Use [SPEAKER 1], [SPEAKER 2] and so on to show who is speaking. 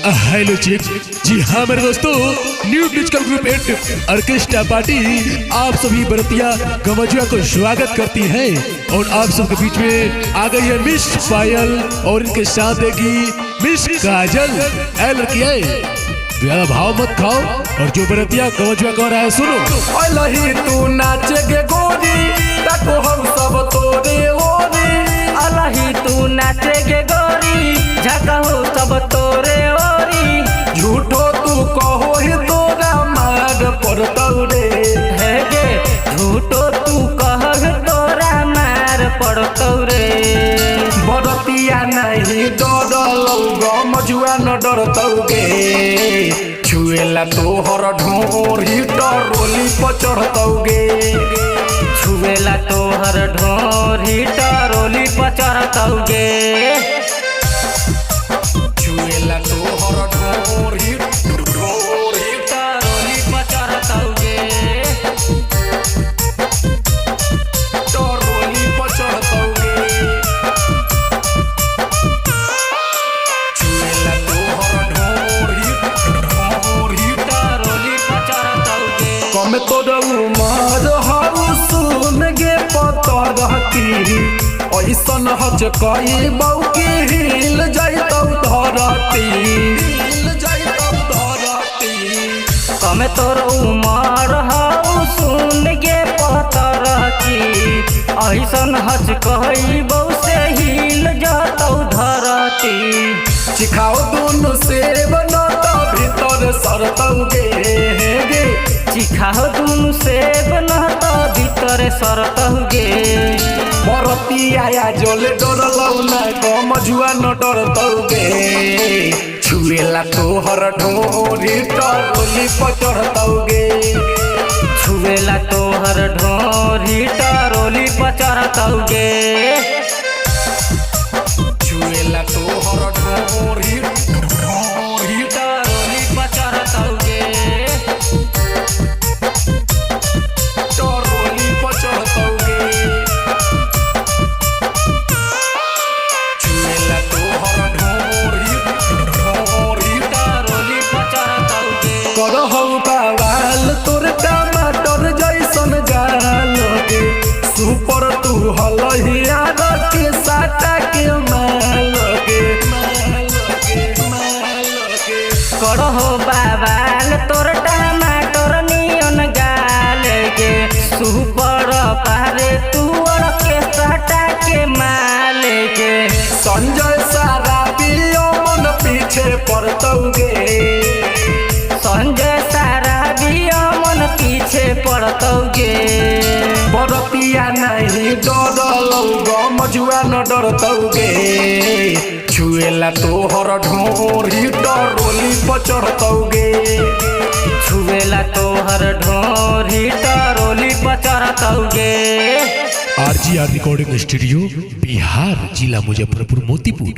[SPEAKER 1] Hello check. जी हाँ मेरे दोस्तों, new musical group and orchestra party आप सभी बरतिया गमजुआ को स्वागत करती है और आप सबके बीच में आ गई है मिस पायल और इनके साथ देगी मिस काजल। लड़कियां ज्यादा भाव मत खाओ और जो बरतिया गमजुआ कह रहा है सुनो।
[SPEAKER 2] अलही तू नाचेगे गोरी ताको हम सब तोरे ओरी।
[SPEAKER 3] अलही तू नाचेगे गोरी झकाहो सब तोरे ओरी।
[SPEAKER 2] झूठो तू कहो ही तोरा मार पड़तौ रे।
[SPEAKER 3] है गे झूठो तू कह तोरा मार पड़तौ रे।
[SPEAKER 2] बरतिया नहीं डरलौ गमजुआ न डरतौ गे। छुएला तोहर ढोरी टरोली पर चढ़तौ गे।
[SPEAKER 3] छुएला तोहर ढोरी टरोली पर चढ़तौ गे।
[SPEAKER 2] छुएला तोहर ढोरी
[SPEAKER 3] टरोली पर चढ़तौ गे।
[SPEAKER 2] टरोली पर चढ़तौ गे। छुएला तोहर ढोरी
[SPEAKER 3] टरोली पर चढ़तौ गे।
[SPEAKER 2] कम तोर उमर हऊ सुन गे पतर की। ऐसन हच कई बऊ की हिल जाइतौ धरती। हिल जाइतौ धरती।
[SPEAKER 3] कम तोर उमर हऊ सुन गे पतर की। ऐसन हच कही बहु से हिल जातौ धरती।
[SPEAKER 2] चिखाओ दुनु सेब न त भीतर सरतौ गे।
[SPEAKER 3] चिखाओ दुनु सेब न त भीतर सरतौ गे।
[SPEAKER 2] बरतिया जोले डरलौ न गमजुआ न डरतौ गे। छुएला तोहर ढोरी टरोली पर चढ़तौ गे।
[SPEAKER 3] छुएला तोहर ढोरी टरोली पर चढ़तौ गे।
[SPEAKER 2] छुएला तोहर ढोरी
[SPEAKER 3] टरोली पर चढ़तौ गे।
[SPEAKER 2] टरोली पर चढ़तौ गे। छुएला तोहर ढोरी
[SPEAKER 3] टरोली पर चढ़तौ गे।
[SPEAKER 2] करहौ बवाल तोर टमाटर जैसन गाल गे। सुपर तू हलहिया के साटा के माल गे।
[SPEAKER 3] करहो बाबाल तोर टमाटर नियन गाल गे। सुपर पारे तू के सटा के माल गे।
[SPEAKER 2] संजय सारा पियो मन पीछे पड़तौ गे।
[SPEAKER 3] संजय सारा बिया मन पीछे पड़तौ गे।
[SPEAKER 2] बरतिया नहीं डरलौ गमजुआ न डरतौ गे। छुएला तोहर ढोरी टरोली पर चढ़तौ गे।
[SPEAKER 3] छुएला तोहर ढोरी टरोली पर चढ़तौ गे।
[SPEAKER 1] RGR रिकॉर्डिंग स्टूडियो, बिहार, जिला मुजफ्फरपुर, मोतीपुर।